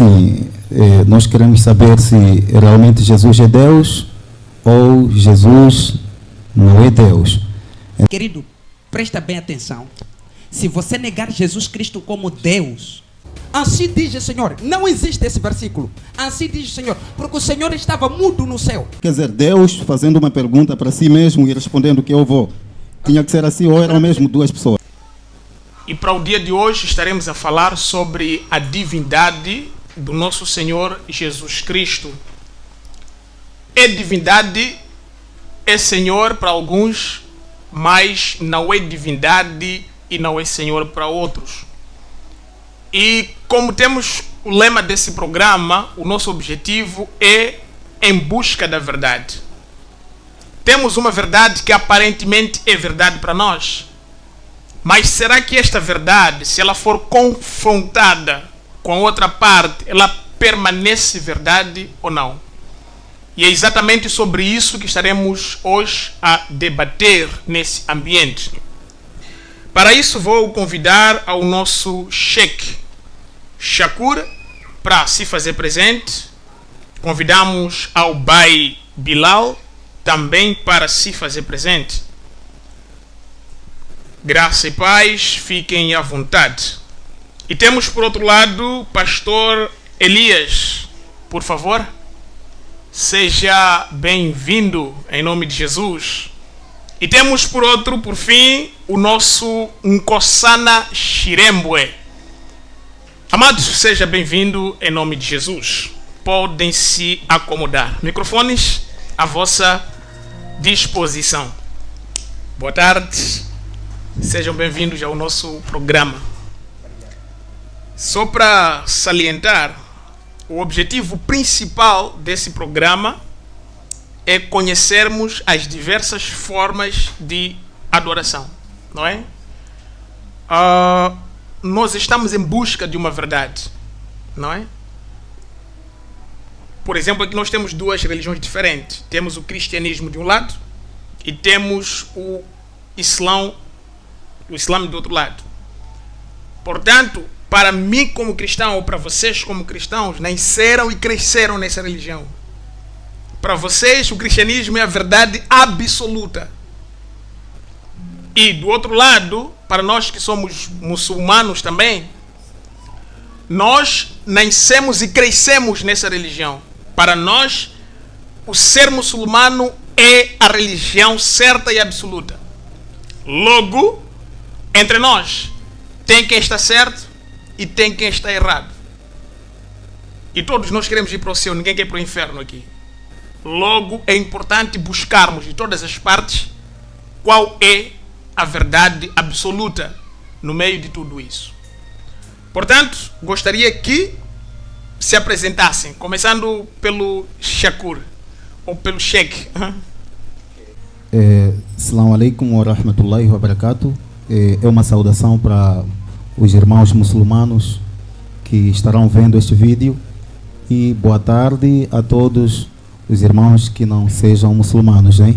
Sim, nós queremos saber se realmente Jesus é Deus ou Jesus não é Deus. Querido, presta bem atenção. Se você negar Jesus Cristo como Deus, assim diz o Senhor, não existe esse versículo. Assim diz o Senhor, porque o Senhor estava mudo no céu. Quer dizer, Deus fazendo uma pergunta para si mesmo e respondendo que eu vou. Tinha que ser assim ou eram mesmo duas pessoas? E para o dia de hoje estaremos a falar sobre a divindade do nosso Senhor Jesus Cristo. É divindade, é Senhor para alguns, mas não é divindade e não é Senhor para outros. E como temos o lema desse programa, o nosso objetivo é em busca da verdade. Temos uma verdade que aparentemente é verdade para nós. Mas será que esta verdade, se ela for confrontada com outra parte, ela permanece verdade ou não? E é exatamente sobre isso que estaremos hoje a debater nesse ambiente. Para isso vou convidar ao nosso Sheikh Shakur para se fazer presente. Convidamos ao Bai Bilal também para se fazer presente. Graça e paz, fiquem à vontade. E temos por outro lado Pastor Elias, por favor. Seja bem-vindo em nome de Jesus. E temos por outro, por fim, o nosso Nkosana Shirembwe. Amados, seja bem-vindo em nome de Jesus. Podem se acomodar. Microfones à vossa disposição. Boa tarde. Sejam bem-vindos ao nosso programa. Só para salientar, o objetivo principal desse programa é conhecermos as diversas formas de adoração, não é? Nós estamos em busca de uma verdade, não é? Por exemplo, aqui nós temos duas religiões diferentes. Temos o cristianismo de um lado e temos o Islã do outro lado. Portanto, para mim como cristão ou para vocês como cristãos, nasceram e cresceram nessa religião. Para vocês, o cristianismo é a verdade absoluta. E do outro lado, para nós que somos muçulmanos também, nós nascemos e crescemos nessa religião. Para nós, o ser muçulmano é a religião certa e absoluta. Logo, entre nós, tem quem está certo e tem quem está errado. E todos nós queremos ir para o céu, ninguém quer ir para o inferno aqui. Logo, é importante buscarmos de todas as partes qual é a verdade absoluta no meio de tudo isso. Portanto, gostaria que se apresentassem, começando pelo Shakur, ou pelo Sheikh. Assalamu alaikum wa rahmatullahi wa barakatuh. É uma saudação para os irmãos muçulmanos que estarão vendo este vídeo e boa tarde a todos os irmãos que não sejam muçulmanos, né?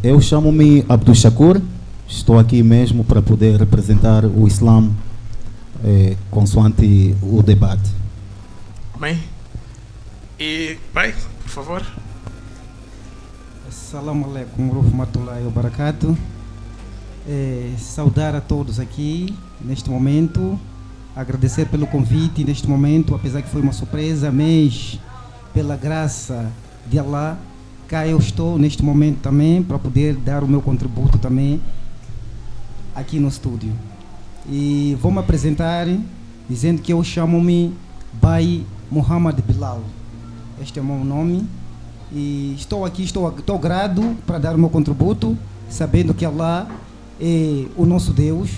Eu chamo-me Abdul Shakur, estou aqui mesmo para poder representar o Islã consoante o debate. Amém. E pai, por favor. Assalamu alaikum wa rahmatullahi wa barakatuh. Saudar a todos aqui neste momento, agradecer pelo convite neste momento, apesar que foi uma surpresa, mas pela graça de Allah, cá eu estou neste momento também para poder dar o meu contributo também aqui no estúdio. E vou me apresentar dizendo que eu chamo-me Bai Muhammad Bilal. Este é o meu nome e estou aqui, estou grato para dar o meu contributo, sabendo que Allah é o nosso Deus.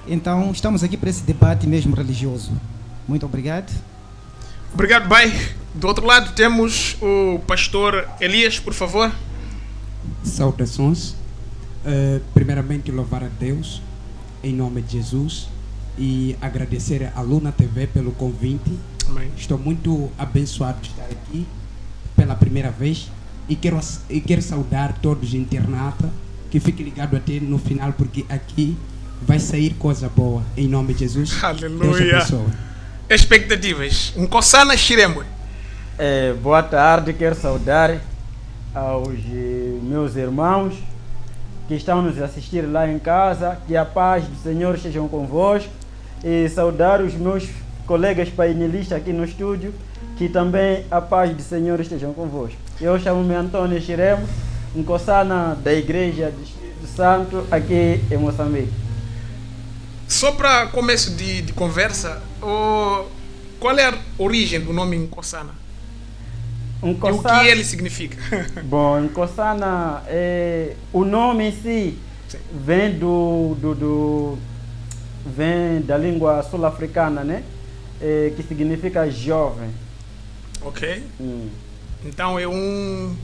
Então estamos aqui para esse debate mesmo religioso. Muito obrigado. Obrigado, Bai. Do outro lado temos o pastor Elias, por favor. Saudações. Primeiramente louvar a Deus em nome de Jesus e agradecer a Luna TV pelo convite. Amém. Estou muito abençoado de estar aqui pela primeira vez e quero saudar todos os internautas que fiquem ligados até no final, porque aqui vai sair coisa boa em nome de Jesus. Aleluia. Expectativas. Nkosana Shiremwe. Boa tarde, quero saudar aos meus irmãos que estão nos assistir lá em casa, que a paz do Senhor esteja convosco, e saudar os meus colegas painelistas aqui no estúdio, que também a paz do Senhor esteja convosco. Eu chamo-me Antônio Shiremo, Nkosana da Igreja do Espírito Santo aqui em Moçambique. Só para começo de conversa, qual é a origem do nome Nkosana? E o que ele significa? Bom, Nkosana, o nome em si vem vem da língua sul-africana, né? Que significa jovem. Ok. Então é um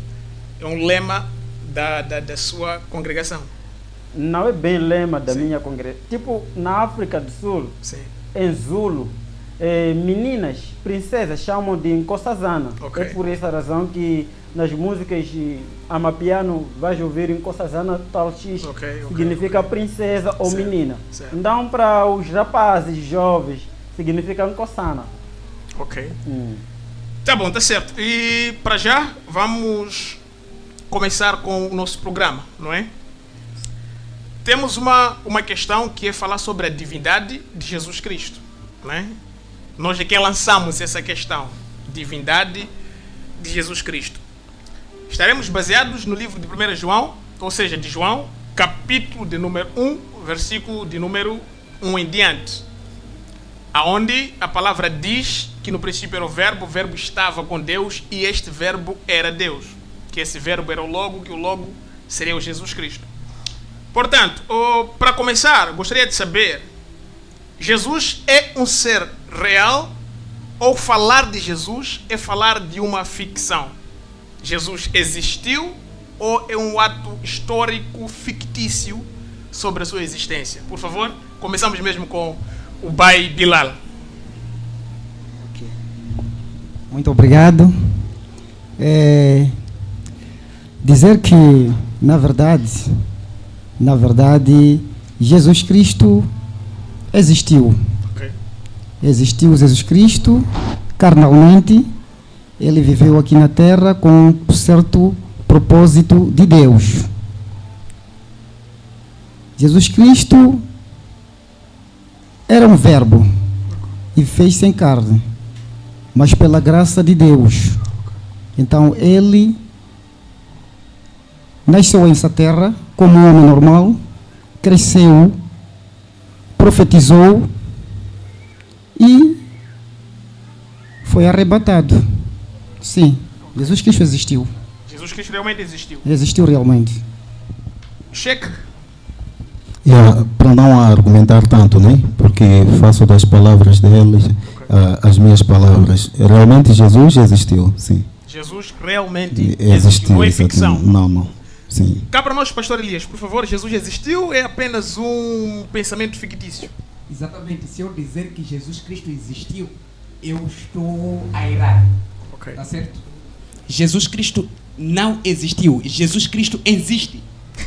lema da sua congregação. Não é bem lema da minha congregação. Tipo, na África do Sul, em Zulu, meninas, princesas, chamam de Nkosazana. Okay. É por essa razão que nas músicas amapiano vais ouvir Nkosazana tal X, significa princesa ou menina. Certo. Então, para os rapazes jovens, significa Nkosana. Ok. Tá bom, tá certo. E para já, vamos começar com o nosso programa, não é? Temos uma questão que é falar sobre a divindade de Jesus Cristo, não é? Nós aqui lançamos essa questão, divindade de Jesus Cristo. Estaremos baseados no livro de 1 João, ou seja, de João, capítulo de número 1, versículo de número 1 em diante, aonde a palavra diz que no princípio era o verbo estava com Deus e este verbo era Deus, que esse verbo era o Logo, que o Logo seria o Jesus Cristo. Portanto, para começar, gostaria de saber, Jesus é um ser real ou falar de Jesus é falar de uma ficção? Jesus existiu ou é um ato histórico fictício sobre a sua existência? Por favor, começamos mesmo com o Bai Bilal. Okay. Muito obrigado. Dizer que, na verdade, Jesus Cristo existiu. Okay. Existiu Jesus Cristo carnalmente. Ele viveu aqui na Terra com um certo propósito de Deus. Jesus Cristo era um verbo e fez-se em carne, mas pela graça de Deus. Então ele nasceu nessa terra como um homem normal, cresceu, profetizou e foi arrebatado. Sim, Jesus Cristo existiu. Jesus Cristo realmente existiu. Existiu realmente. Cheque. Para não argumentar tanto, né? Porque faço das palavras deles as minhas palavras. Realmente Jesus existiu, sim. Jesus realmente existiu, não é ficção. Não. Sim. Cá para nós, pastor Elias, por favor, Jesus existiu ou é apenas um pensamento fictício? Exatamente, se eu dizer que Jesus Cristo existiu, eu estou a errar. Ok. Tá certo? Jesus Cristo não existiu, Jesus Cristo existe.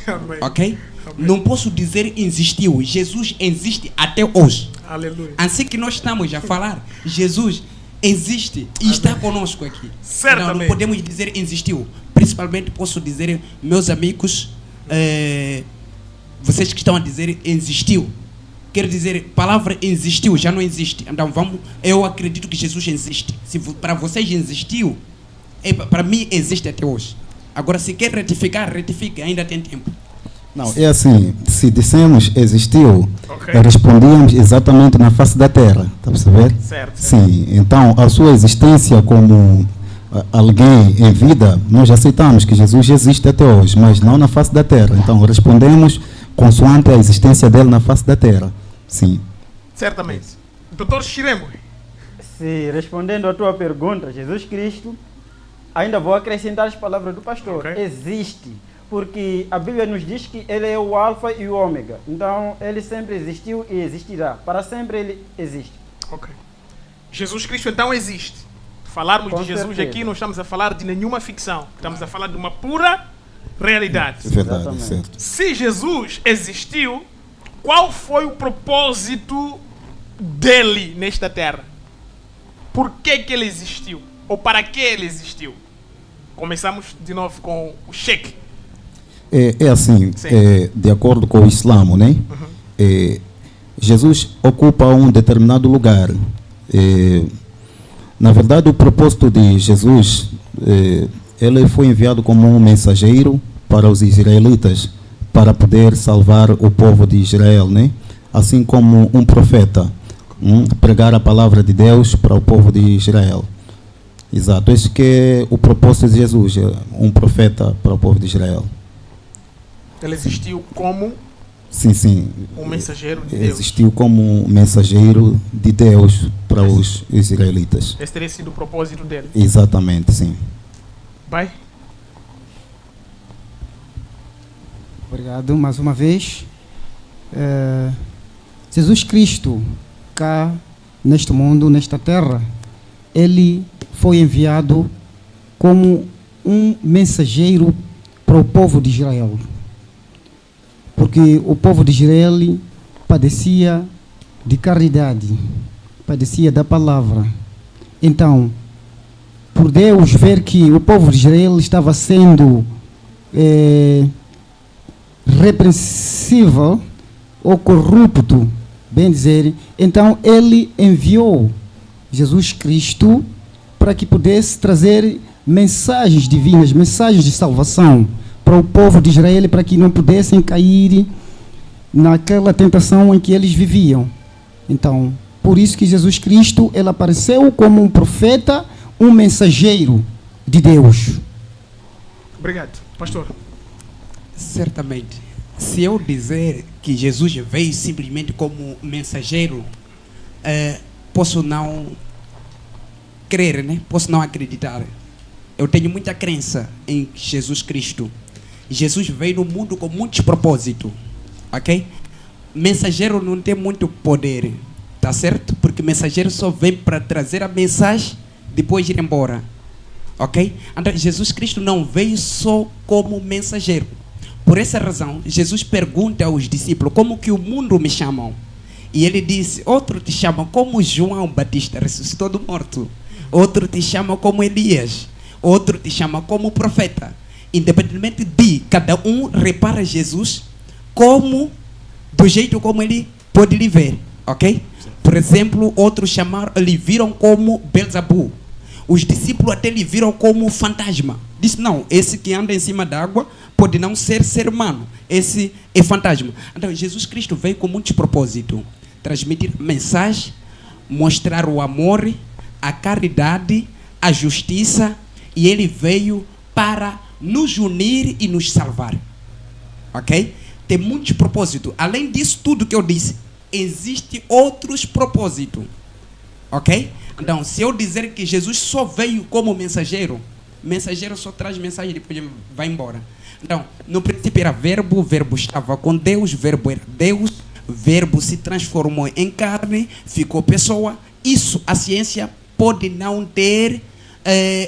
Amém. Ok? Amém. Não posso dizer existiu, Jesus existe até hoje. Aleluia. Assim que nós estamos a falar, Jesus existe e está conosco aqui. Certamente. Não podemos dizer existiu. Principalmente posso dizer, meus amigos, vocês que estão a dizer existiu. Quer dizer, palavra existiu, já não existe. Então eu acredito que Jesus existe. Se para vocês existiu, para mim existe até hoje. Agora, se quer retificar, retifique, ainda tem tempo. Não, é assim, se dissemos existiu, respondíamos exatamente na face da terra, está a perceber? Certo. Sim, então a sua existência como alguém em vida, nós aceitamos que Jesus existe até hoje, mas não na face da terra. Então respondemos consoante a existência dele na face da terra. Sim. Certamente. Doutor Shiremo. Se respondendo à tua pergunta, Jesus Cristo, ainda vou acrescentar as palavras do pastor. Existe. Porque a Bíblia nos diz que ele é o alfa e o ômega. Então, ele sempre existiu e existirá. Para sempre ele existe. Ok. Jesus Cristo então existe. Falarmos Com de Jesus certeza. aqui, não estamos a falar de nenhuma ficção. Estamos a falar de uma pura realidade. É verdade, Exatamente. certo. Se Jesus existiu, qual foi o propósito dele nesta terra? por que ele existiu? Ou para que ele existiu? Começamos de novo com o Sheikh. É assim, Sim. de acordo com o Islã, né? Jesus ocupa um determinado lugar. Na verdade, o propósito de Jesus, ele foi enviado como um mensageiro para os israelitas, para poder salvar o povo de Israel, né? Assim como um profeta, pregar a palavra de Deus para o povo de Israel. Exato, esse que é o propósito de Jesus, um profeta para o povo de Israel. Ele existiu como Sim. um mensageiro de Deus. Existiu como um mensageiro de Deus para os israelitas. Esse teria sido o propósito dele. Exatamente, sim. Vai? Obrigado mais uma vez. Jesus Cristo, cá neste mundo, nesta terra, ele foi enviado como um mensageiro para o povo de Israel. Porque o povo de Israel padecia de caridade, padecia da palavra. Então, por Deus ver que o povo de Israel estava sendo repreensível ou corrupto, bem dizer, então ele enviou Jesus Cristo para que pudesse trazer mensagens divinas, mensagens de salvação para o povo de Israel, para que não pudessem cair naquela tentação em que eles viviam. Então, por isso que Jesus Cristo, ele apareceu como um profeta, um mensageiro de Deus. Obrigado. Pastor. Certamente, se eu dizer que Jesus veio simplesmente como mensageiro, posso não crer, né? Posso não acreditar. Eu tenho muita crença em Jesus Cristo. Jesus veio no mundo com muitos propósitos, ok? Mensageiro não tem muito poder, tá certo? Porque mensageiro só vem para trazer a mensagem, depois ir embora, ok? Então, Jesus Cristo não veio só como mensageiro. Por essa razão, Jesus pergunta aos discípulos, como que o mundo me chamam? E ele disse, outro te chama como João Batista, ressuscitou do morto. Outro te chama como Elias. Outro te chama como profeta. Independentemente de cada um repara Jesus como, do jeito como ele pode lhe ver, ok? Por exemplo, outros chamaram, lhe viram como Belzebu. Os discípulos até lhe viram como fantasma. Disse, não, esse que anda em cima da água pode não ser humano. Esse é fantasma. Então, Jesus Cristo veio com muitos propósitos. Transmitir mensagem, mostrar o amor, a caridade, a justiça, e ele veio para nos unir e nos salvar. Ok? Tem muitos propósitos. Além disso tudo que eu disse, existem outros propósitos. Ok? Então, se eu dizer que Jesus só veio como mensageiro, mensageiro só traz mensagem e depois vai embora. Então, no princípio era verbo, o verbo estava com Deus, o verbo era Deus, o verbo se transformou em carne, ficou pessoa. Isso a ciência pode não ter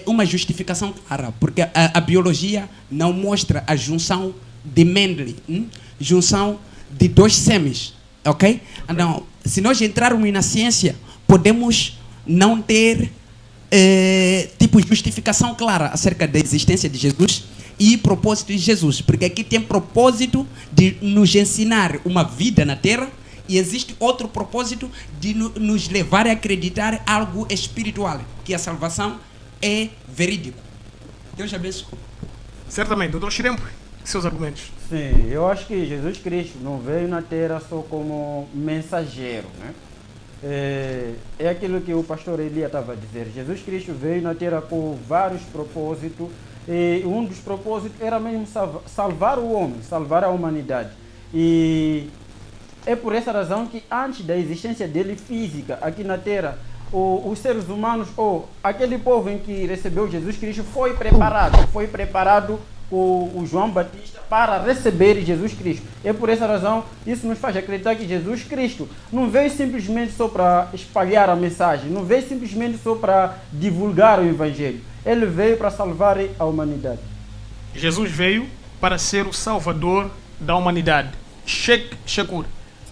uma justificação clara, porque a biologia não mostra a junção de Mendele, junção de dois semes, ok? Então, se nós entrarmos na ciência, podemos não ter tipo justificação clara acerca da existência de Jesus e propósito de Jesus, porque aqui tem propósito de nos ensinar uma vida na Terra e existe outro propósito de nos levar a acreditar algo espiritual, que a salvação é verídico. Deus abençoe. Certamente, doutor Shirempo, seus argumentos. Sim, eu acho que Jesus Cristo não veio na Terra só como mensageiro, né? É aquilo que o pastor Elia estava a dizer. Jesus Cristo veio na Terra com vários propósitos, e um dos propósitos era mesmo salvar o homem, salvar a humanidade. E é por essa razão que antes da existência dele física aqui na Terra, os seres humanos, ou aquele povo em que recebeu Jesus Cristo, foi preparado por o João Batista para receber Jesus Cristo. É por essa razão, isso nos faz acreditar que Jesus Cristo não veio simplesmente só para espalhar a mensagem, não veio simplesmente só para divulgar o Evangelho. Ele veio para salvar a humanidade. Jesus veio para ser o salvador da humanidade. Sheikh Shakur,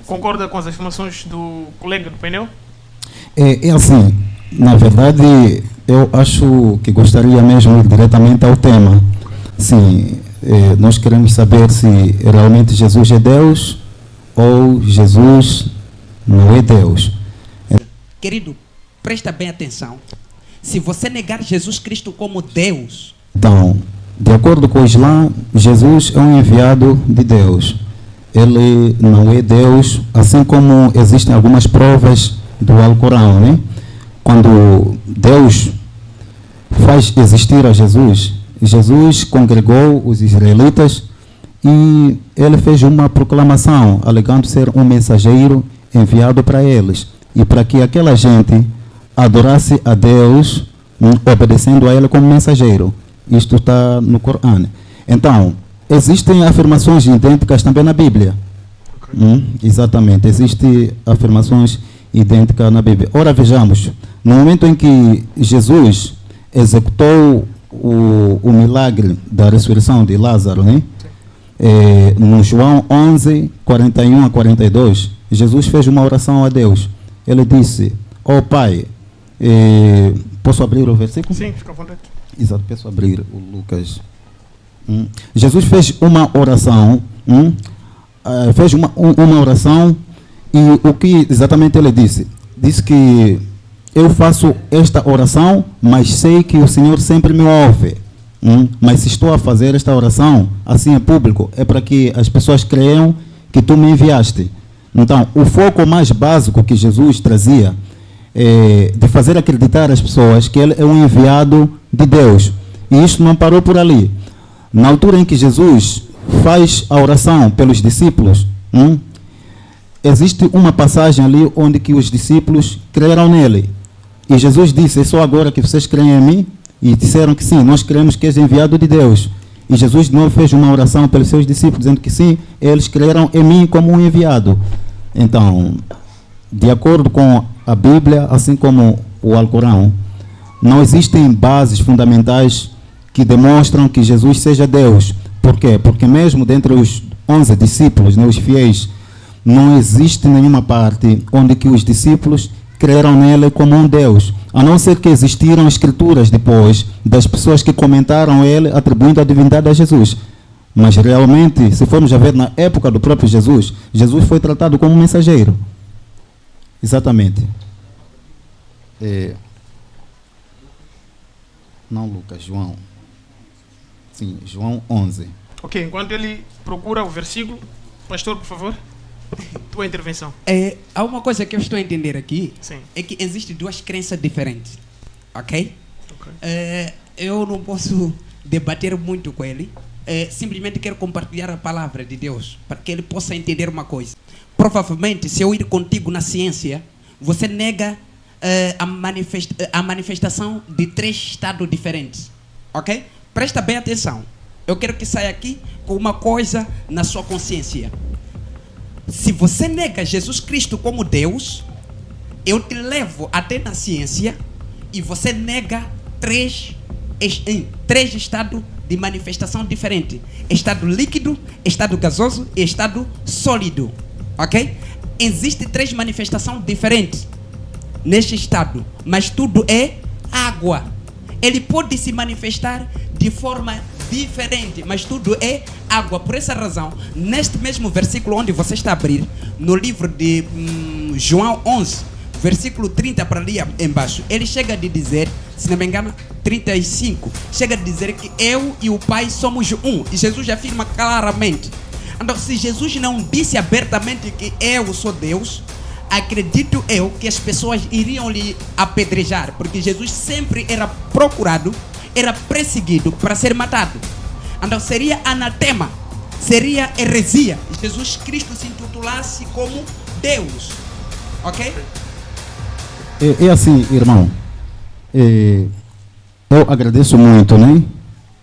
concorda com as afirmações do colega do painel? É assim, Na verdade, eu acho que gostaria mesmo de ir diretamente ao tema. Sim, nós queremos saber se realmente Jesus é Deus ou Jesus não é Deus. Querido, presta bem atenção. Se você negar Jesus Cristo como Deus, Então, de acordo com o Islã, Jesus é um enviado de Deus. Ele não é Deus, assim como existem algumas provas do Alcorão, né? Quando Deus faz existir a Jesus, Jesus congregou os israelitas e ele fez uma proclamação, alegando ser um mensageiro enviado para eles e para que aquela gente adorasse a Deus, obedecendo a ele como mensageiro. Isto está no Corão. Então, existem afirmações idênticas também na Bíblia. Exatamente, existem afirmações idênticas na Bíblia. Ora, vejamos, no momento em que Jesus executou o milagre da ressurreição de Lázaro, né? No João 11, 41 a 42, Jesus fez uma oração a Deus. Ele disse: ó Pai, posso abrir o versículo? Sim, fica à vontade. Exato, peço abrir o Lucas. Jesus fez uma oração, uma oração, e o que exatamente ele disse? Disse que eu faço esta oração, mas sei que o Senhor sempre me ouve. Mas se estou a fazer esta oração assim em público, é para que as pessoas creiam que tu me enviaste. Então, o foco mais básico que Jesus trazia é de fazer acreditar as pessoas que ele é um enviado de Deus. E isso não parou por ali. Na altura em que Jesus faz a oração pelos discípulos, existe uma passagem ali onde que os discípulos creram nele. E Jesus disse: é só agora que vocês creem em mim? E disseram que sim, nós cremos que és enviado de Deus. E Jesus de novo fez uma oração pelos seus discípulos, dizendo que sim, eles creram em mim como um enviado. Então, de acordo com a Bíblia, assim como o Alcorão, não existem bases fundamentais que demonstram que Jesus seja Deus. Por quê? Porque mesmo dentre os 11 discípulos, né, os fiéis, não existe nenhuma parte onde que os discípulos creram nele como um Deus, a não ser que existiram escrituras depois das pessoas que comentaram ele atribuindo a divindade a Jesus. Mas realmente, se formos a ver na época do próprio Jesus, Jesus foi tratado como um mensageiro. Exatamente. Não Lucas, João. Sim, João 11. Ok, enquanto ele procura o versículo, pastor, por favor, tua intervenção. Há uma coisa que eu estou a entender aqui. Sim. É que existem duas crenças diferentes, ok? Eu não posso debater muito com ele, simplesmente quero compartilhar a palavra de Deus para que ele possa entender uma coisa. Provavelmente, se eu ir contigo na ciência, você nega a manifestação de 3 estados diferentes, ok? Presta bem atenção. Eu quero que saia aqui com uma coisa na sua consciência. Se você nega Jesus Cristo como Deus, eu te levo até na ciência e você nega 3 estados de manifestação diferentes: estado líquido, estado gasoso e estado sólido, ok? Existem 3 manifestações diferentes neste estado, mas tudo é água. Ele pode se manifestar de forma diferente, mas tudo é água. Por essa razão, neste mesmo versículo onde você está a abrir, no livro de João 11, versículo 30 para ali embaixo, ele chega a dizer, se não me engano, 35, chega a dizer que eu e o Pai somos um. E Jesus afirma claramente. Então, se Jesus não disse abertamente que eu sou Deus, acredito eu que as pessoas iriam lhe apedrejar, porque Jesus sempre era procurado, era perseguido para ser matado. Então seria anatema, seria heresia Jesus Cristo se intitulasse como Deus, ok? É assim, irmão, eu agradeço muito, né,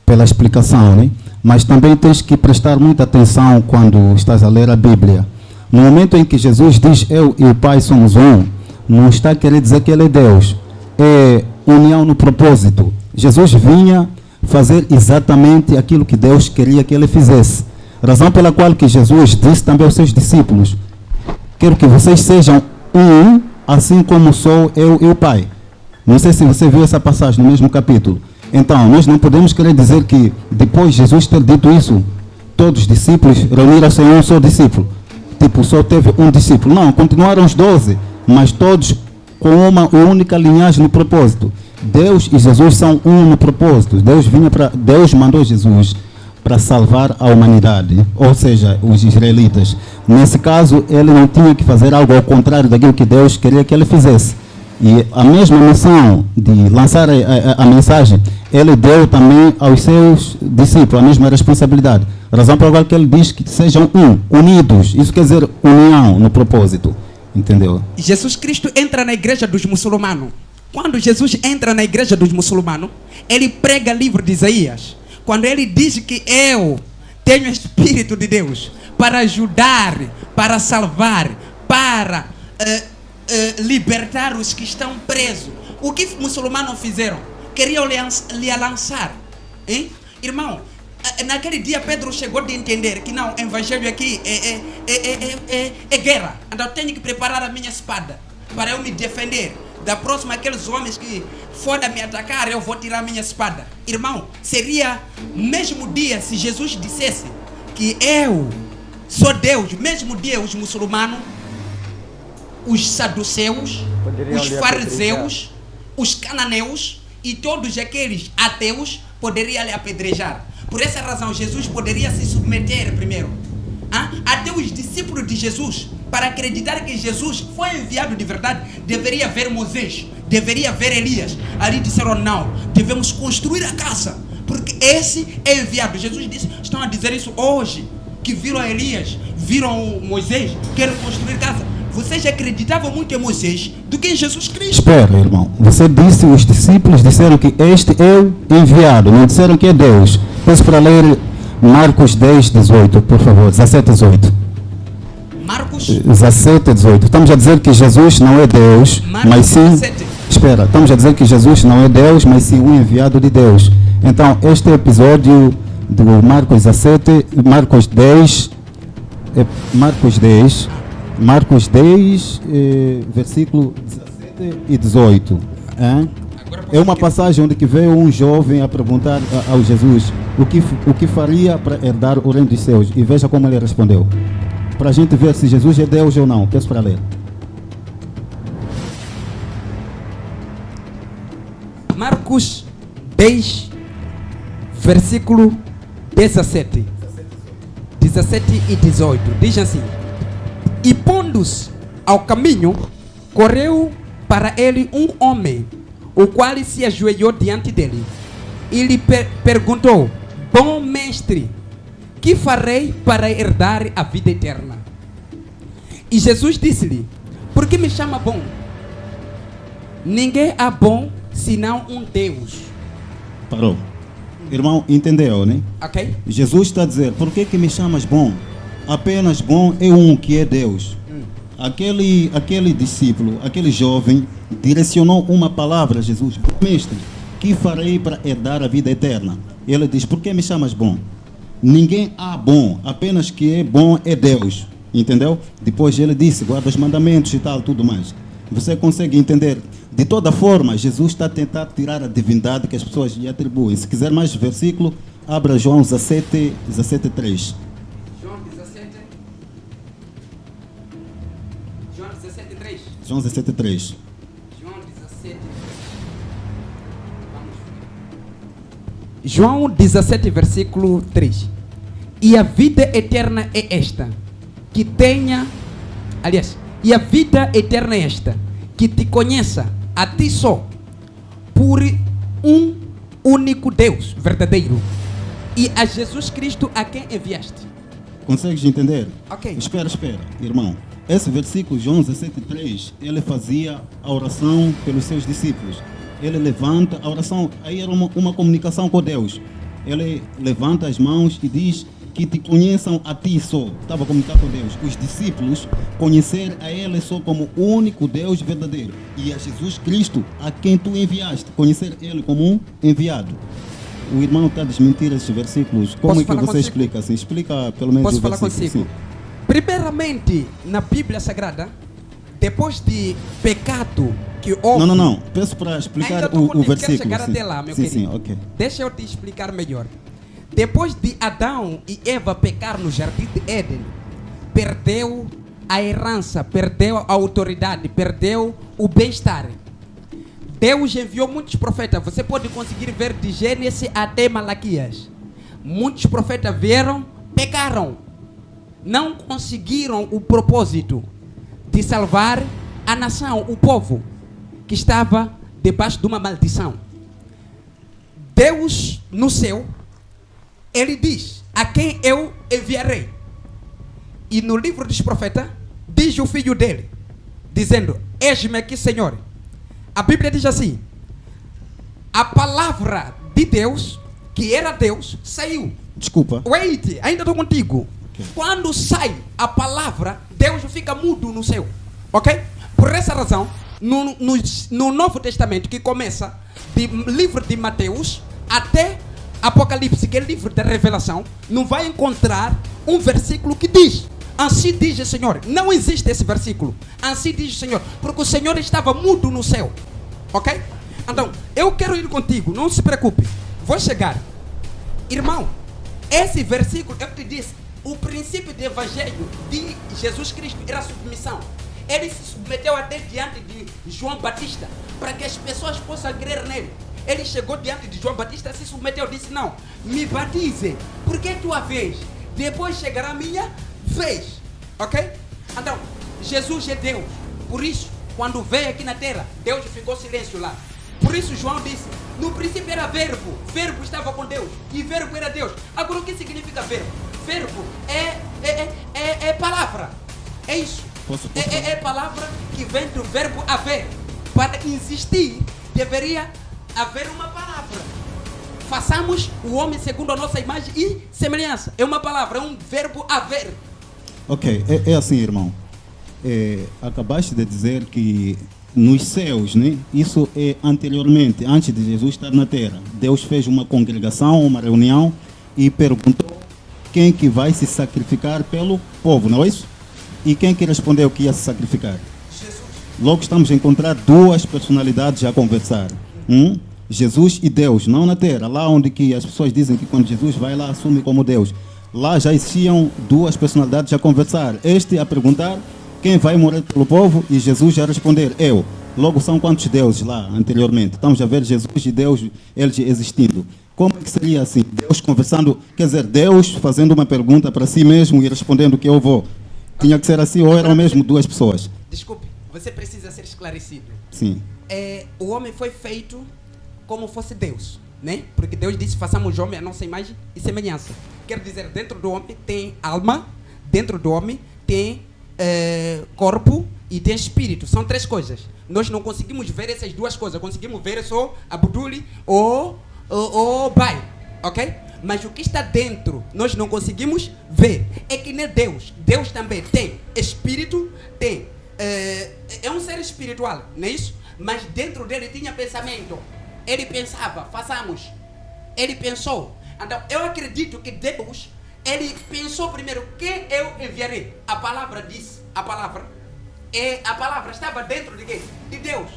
pela explicação, né? Mas também tens que prestar muita atenção quando estás a ler a Bíblia. No momento em que Jesus diz eu e o Pai somos um, não está a querer dizer que ele é Deus. É união no propósito. Jesus vinha fazer exatamente aquilo que Deus queria que ele fizesse. Razão pela qual que Jesus disse também aos seus discípulos: quero que vocês sejam um, assim como sou eu e o Pai. Não sei se você viu essa passagem no mesmo capítulo. Então, nós não podemos querer dizer que depois de Jesus ter dito isso, todos os discípulos reuniram-se em um só discípulo. Tipo, só teve um discípulo. Não, continuaram os 12, mas todos com uma única linhagem no propósito. Deus e Jesus são um no propósito. Deus mandou Jesus para salvar a humanidade, ou seja, os israelitas. Nesse caso, ele não tinha que fazer algo ao contrário daquilo que Deus queria que ele fizesse. E a mesma missão de lançar a mensagem, ele deu também aos seus discípulos a mesma responsabilidade. Razão pela qual ele diz que sejam unidos. Isso quer dizer união no propósito. Entendeu? Jesus Cristo entra na igreja dos muçulmanos. Quando Jesus entra na igreja dos muçulmanos, ele prega o livro de Isaías. Quando ele diz que eu tenho o Espírito de Deus para ajudar, para salvar, para libertar os que estão presos. O que os muçulmanos fizeram? Queriam lhe lançar. Hein? Irmão, naquele dia Pedro chegou de entender que não, o evangelho aqui é guerra. Então eu tenho que preparar a minha espada para eu me defender. Da próxima, aqueles homens que forem me atacar, eu vou tirar a minha espada. Irmão, seria mesmo dia se Jesus dissesse que eu sou Deus. Mesmo dia os muçulmanos, os saduceus, os fariseus, os cananeus e todos aqueles ateus poderiam lhe apedrejar. Por essa razão, Jesus poderia se submeter primeiro. Até os discípulos de Jesus, para acreditar que Jesus foi enviado de verdade, deveria ver Moisés, deveria ver Elias. Ali disseram não, devemos construir a casa, porque esse é enviado. Jesus disse, estão a dizer isso hoje, que viram Elias, viram Moisés, querem construir casa. Vocês acreditavam muito em Moisés do que em Jesus Cristo. Espera, irmão. Você disse, os discípulos disseram que este é o enviado, não disseram que é Deus. Peço para ler Marcos 10, 18, por favor. 17, 18. Marcos 17, 18. Estamos a dizer que Jesus não é Deus, mas sim... 17. Espera, estamos a dizer que Jesus não é Deus, mas sim o enviado de Deus. Então, este episódio do Marcos 17, Marcos 10, versículo 17 e 18. É uma passagem onde que veio um jovem a perguntar ao Jesus o que faria para herdar o reino dos céus. E veja como ele respondeu. Para a gente ver se Jesus é Deus ou não. Peço para ler. Marcos 10, versículo 17 e 18. Diz assim: e pondo-se ao caminho, correu para ele um homem, o qual se ajoelhou diante dele e lhe perguntou: bom mestre, que farei para herdar a vida eterna? E Jesus disse-lhe: por que me chama bom? Ninguém há bom senão um Deus. Parou. Irmão, entendeu, né? Ok? Jesus está a dizer, por que me chamas bom? Apenas bom é um que é Deus. Aquele discípulo, aquele jovem, direcionou uma palavra a Jesus: mestre, que farei para herdar a vida eterna? Ele diz, por que me chamas bom? Ninguém há bom, apenas que é bom é Deus. Entendeu? Depois ele disse, guarda os mandamentos e tal, tudo mais. Você consegue entender? De toda forma, Jesus está a tentar tirar a divindade que as pessoas lhe atribuem. Se quiser mais versículo, abra João 17, 3. João 17, 3. João 17, 3. João 17. Vamos. João 17, versículo 3. E a vida eterna é esta, que tenha... Aliás, e a vida eterna é esta, que te conheça a ti só, por um único Deus verdadeiro, e a Jesus Cristo a quem enviaste. Consegues entender? Ok. Espera, irmão. Esse versículo, João 17,3, ele fazia a oração pelos seus discípulos. Ele levanta a oração, aí era uma comunicação com Deus. Ele levanta as mãos e diz que te conheçam a ti só. Estava a comunicar com Deus. Os discípulos conhecer a ele só como o único Deus verdadeiro. E a Jesus Cristo a quem tu enviaste. Conhecer ele como um enviado. O irmão está a desmentir esses versículos. Como Posso é que falar você consigo? explica? Assim, explica pelo menos Posso o falar versículo. consigo? Sim. Primeiramente, na Bíblia Sagrada, depois de pecado que houve... Não. Peço para explicar Ainda o versículo. Quero chegar sim. até lá, meu sim, querido. Sim, ok. Deixa eu te explicar melhor. Depois de Adão e Eva pecar no jardim de Éden, perdeu a herança, perdeu a autoridade, perdeu o bem-estar. Deus enviou muitos profetas. Você pode conseguir ver de Gênesis até Malaquias. Muitos profetas vieram, pecaram. Não conseguiram o propósito de salvar a nação, o povo, que estava debaixo de uma maldição. Deus, no céu, Ele diz, a quem eu enviarei. E no livro dos profetas, diz o filho dele, dizendo, eis-me aqui, Senhor. A Bíblia diz assim, a palavra de Deus, que era Deus, saiu. Desculpa. Wait, ainda estou contigo. Okay. Quando sai a palavra, Deus fica mudo no céu. Ok? Por essa razão, no Novo Testamento, que começa do livro de Mateus até Apocalipse, que é o livro da Revelação, não vai encontrar um versículo que diz, assim diz o Senhor. Não existe esse versículo. Assim diz o Senhor. Porque o Senhor estava mudo no céu. Ok? Então, eu quero ir contigo. Não se preocupe. Vou chegar. Irmão, esse versículo, eu te disse, o princípio do evangelho de Jesus Cristo era submissão. Ele se submeteu até diante de João Batista, para que as pessoas possam crer nele. Ele chegou diante de João Batista, se submeteu, disse, não, me batize, porque é tua vez. Depois chegará a minha vez. Ok? Então, Jesus é Deus. Por isso, quando veio aqui na terra, Deus ficou silêncio lá. Por isso João disse, no princípio era verbo, verbo estava com Deus, e verbo era Deus. Agora o que significa verbo? Verbo é palavra. É isso. É palavra que vem do verbo haver. Para existir, deveria haver uma palavra. Façamos o homem segundo a nossa imagem e semelhança. É uma palavra, é um verbo haver. Ok, é assim, irmão. Acabaste de dizer que nos céus, né? Isso é anteriormente, antes de Jesus estar na terra. Deus fez uma congregação, uma reunião e perguntou quem que vai se sacrificar pelo povo, não é isso? E quem que respondeu que ia se sacrificar? Jesus. Logo estamos a encontrar duas personalidades a conversar. Jesus e Deus, não na terra. Lá onde que as pessoas dizem que quando Jesus vai lá, assume como Deus. Lá já existiam duas personalidades a conversar. Este a perguntar quem vai morrer pelo povo e Jesus a responder, eu. Logo são quantos deuses lá anteriormente? Estamos a ver Jesus e Deus, eles existindo. Como é que seria assim? Deus conversando, quer dizer, Deus fazendo uma pergunta para si mesmo e respondendo que eu vou. Tinha que ser assim ou eram mesmo duas pessoas? Desculpe, você precisa ser esclarecido. Sim. O homem foi feito como fosse Deus, né? Porque Deus disse, façamos o homem a nossa imagem e semelhança. Quer dizer, dentro do homem tem alma, dentro do homem tem corpo e tem espírito. São três coisas. Nós não conseguimos ver essas duas coisas. Conseguimos ver só Abduli ou Bai, ok? Mas o que está dentro, nós não conseguimos ver. É que nem Deus. Deus também tem espírito, tem... é um ser espiritual, não é isso? Mas dentro dele tinha pensamento. Ele pensava, façamos. Ele pensou. Então, eu acredito que Deus, ele pensou primeiro, quem eu enviarei? A palavra diz, a palavra estava dentro de quem? De Deus.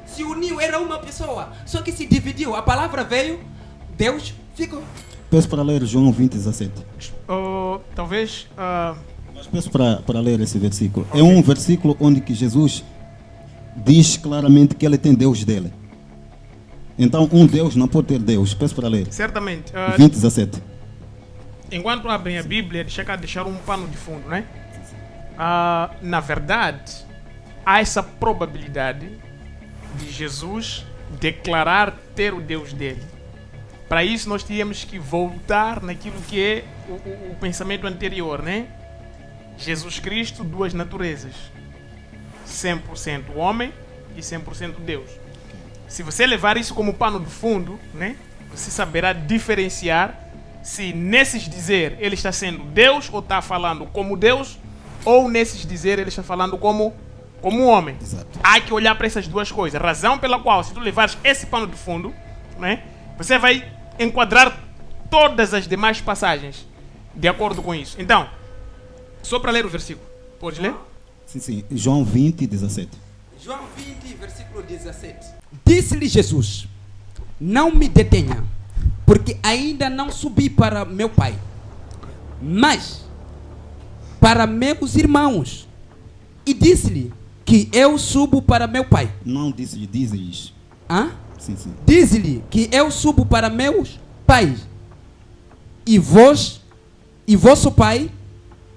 Se uniu, era uma pessoa. Só que se dividiu, a palavra veio, Deus ficou. Peço para ler João 20:17. Talvez... Mas peço para ler esse versículo. Okay. É um versículo onde que Jesus diz claramente que ele tem Deus dele. Então, um Deus não pode ter Deus. Peço para ler. Certamente. 20:17. Enquanto abrem a Bíblia, deixar um pano de fundo, né? Na verdade, há essa probabilidade de Jesus declarar ter o Deus dele. Para isso, nós teríamos que voltar naquilo que é o pensamento anterior, né? Jesus Cristo, duas naturezas. 100% homem e 100% Deus. Se você levar isso como pano de fundo, né, você saberá diferenciar se nesses dizer ele está sendo Deus ou está falando como Deus, ou nesses dizer ele está falando como homem. Exato. Há que olhar para essas duas coisas. Razão pela qual, se tu levares esse pano de fundo, né, você vai enquadrar todas as demais passagens de acordo com isso. Então, só para ler o versículo. Pode ler? Sim. João 20, 17. João 20, versículo 17. Disse-lhe Jesus: não me detenha, porque ainda não subi para meu Pai, mas para meus irmãos. E disse-lhe que eu subo para meu Pai. Não disse-lhe, diz-lhes. Hã? Sim. Diz-lhe que eu subo para meus pais. E vós, e vosso Pai,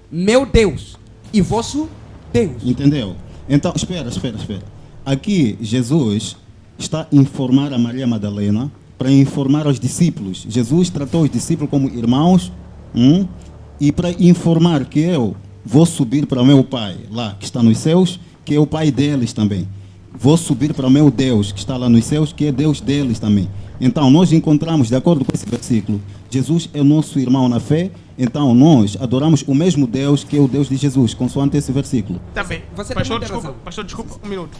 meu Deus, e vosso Deus. Entendeu? Então, espera. Aqui, Jesus está a informar a Maria Madalena para informar aos discípulos. Jesus tratou os discípulos como irmãos e para informar que eu vou subir para o meu Pai, lá que está nos céus, que é o Pai deles também. Vou subir para o meu Deus, que está lá nos céus, que é Deus deles também. Então, nós encontramos, de acordo com esse versículo, Jesus é o nosso irmão na fé, então nós adoramos o mesmo Deus que é o Deus de Jesus, consoante esse versículo. Tá bem. Você tem Pastor, muita razão. desculpa, um minuto.